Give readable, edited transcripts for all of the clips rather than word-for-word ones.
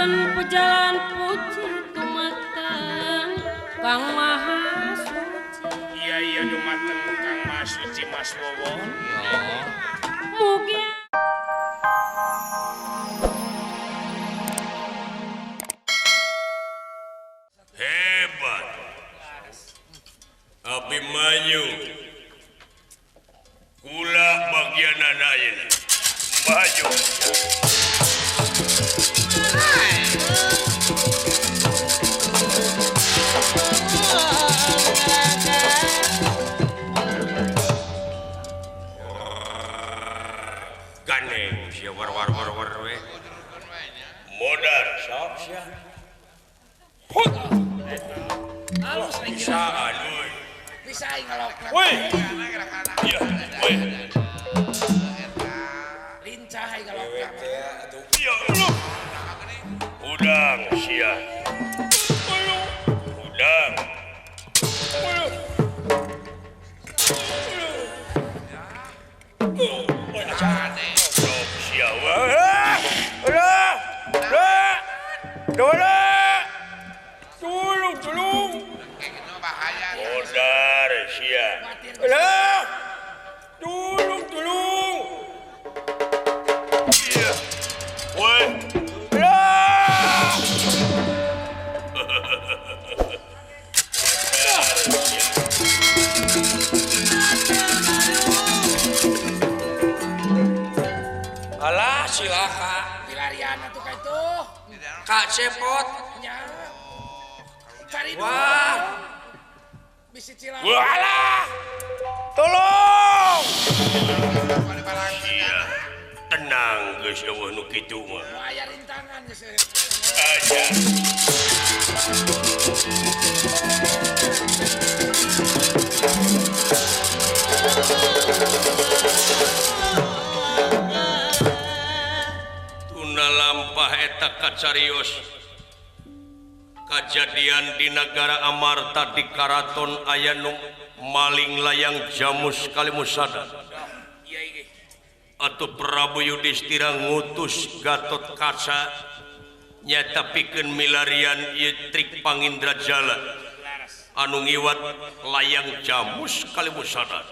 Pujalan puji tumateng Kang Maha Suci. Iya dumateng Kang Maha Suci Mas Wowon. Mugi Hebat. Abimanyu. Kula bagian ayeuna. Maju. Ganeng sia war we. Modar sok sia. Put. Bisaan euy. Bisa ngalok. Woi. Iya, woi. Lincah ai ngalok. Iya, lu. Udang sia. Udang. Tulung. Kayak gitu bahaya. Modar sia. Tulung. Iya. Woi. Alah silaka. Dilarian atuh ka itu. Kak Cepot. Nya. Cari dulu. Wah. Bisi cilang. Walah. Tolong. Iya. Tenang geus eueuh nu kitu mah. Aya rintangan geus. Aja. Tuna lampah eta kacarios kajadian di negara Amarta di Karaton aya nu maling layang jamus Kalimusada. Iya iki. Atuh Prabu Yudhistira ngutus Gatot Kaca nyata pikeun milarian ieu trik Pangindrajala anu ngiwat layang jamus Kalimusada.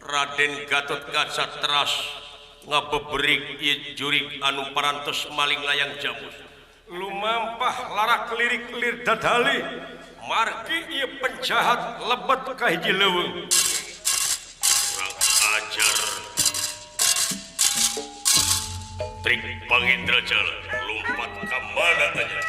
Raden Gatot Kaca teras ngabebrig ieu jurig anu parantos maling layang jamus. Lumampah larak lirik-lir dadali margi ieu penjahat lebet ka hiji leuweung. Kurang ajar. Trik Pangindrajala lompat ka mana aja.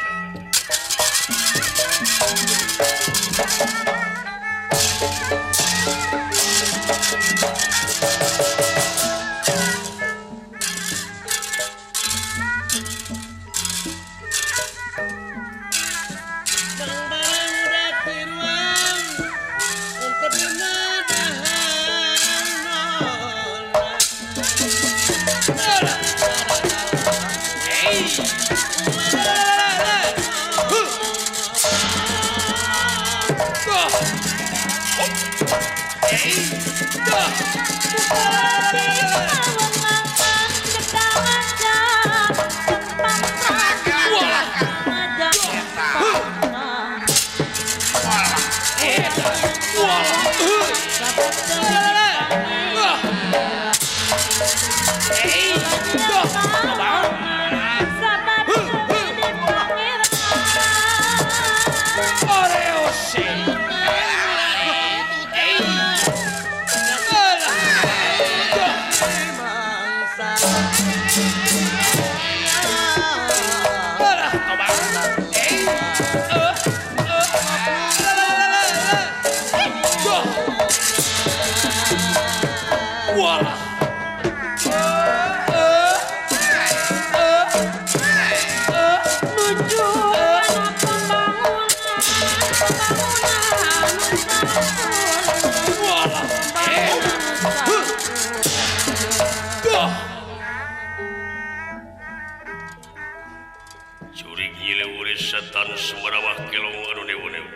Jurig nyileuris setan sumberawah kelong anu newo-newo.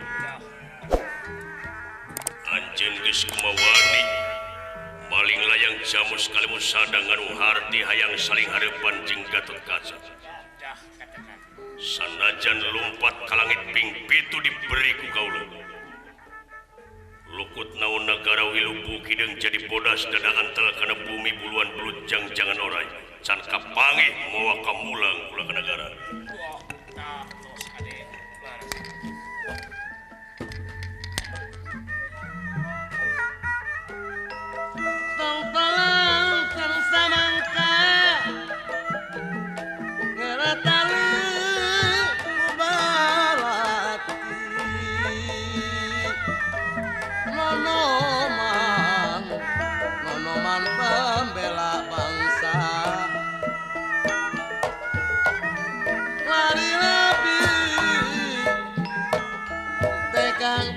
Anjeun geus kumawani maling layang jamus Kalimusada nganu harti hayang saling hareupan jeung Gatot Kaca. sanajan lompat ka langit ping pitu diberi ku kaula lukut naon negara wilubu kideng jadi bodas dada antel kana bumi buluan belut jangan orai can kapangih moal kamulang kula ka negara Nah, tos ade. Laras. Tong kang samangka ngeratali kubalati nonoman pembela bangsa lari lebih tegang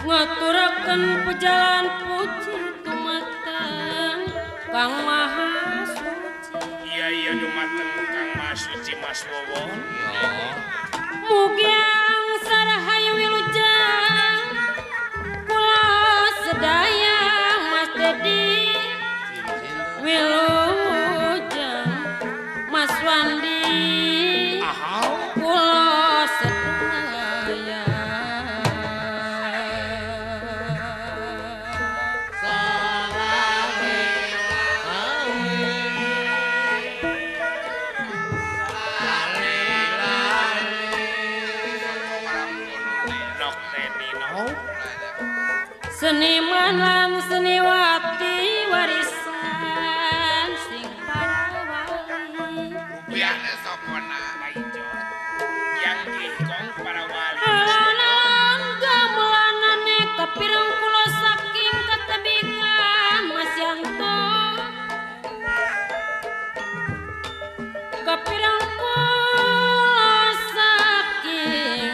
ngaturaken pejalan puji tumateng Kang Maha Suci. Iya dumateng Kang Mas Suci Mas Wowon. Mugiang sarahayu wilujeng kula sedaya Mas Dedi wilujeng Mas Wandi kula sedaya Nok teni no. seniman lan seniwati warisan sing parawali Biane sokona maijo. Yang kong para wali. halanan gamelanane kapireng kula saking katebikan Mas Yanto kapireng kula saking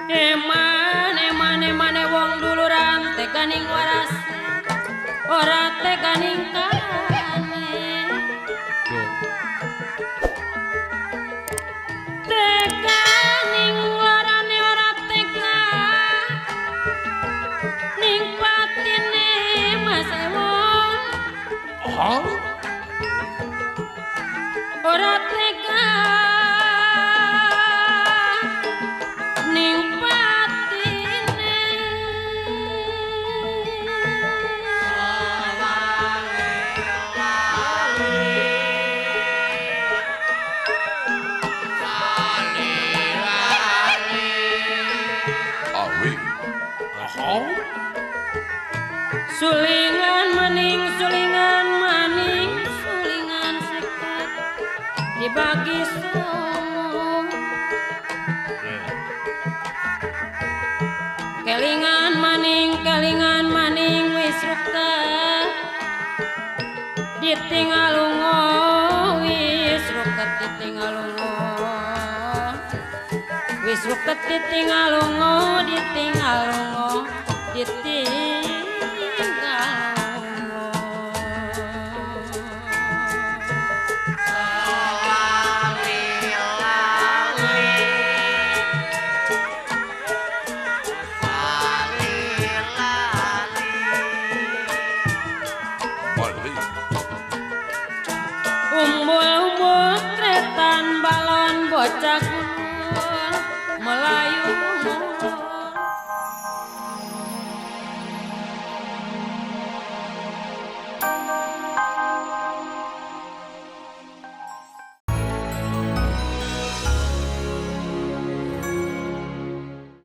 Eman wong duluran teganing waras ora teganing karane teganing warane ora tega ning patine Mas Ewon ora tega ning patine sulingan maning sulingan sekat dibagi songo kelingan maning wis ruket ditinggal lungo wis ruket ditinggal lungo wis ruket ditinggal lungo ditinggal lungo ditinggal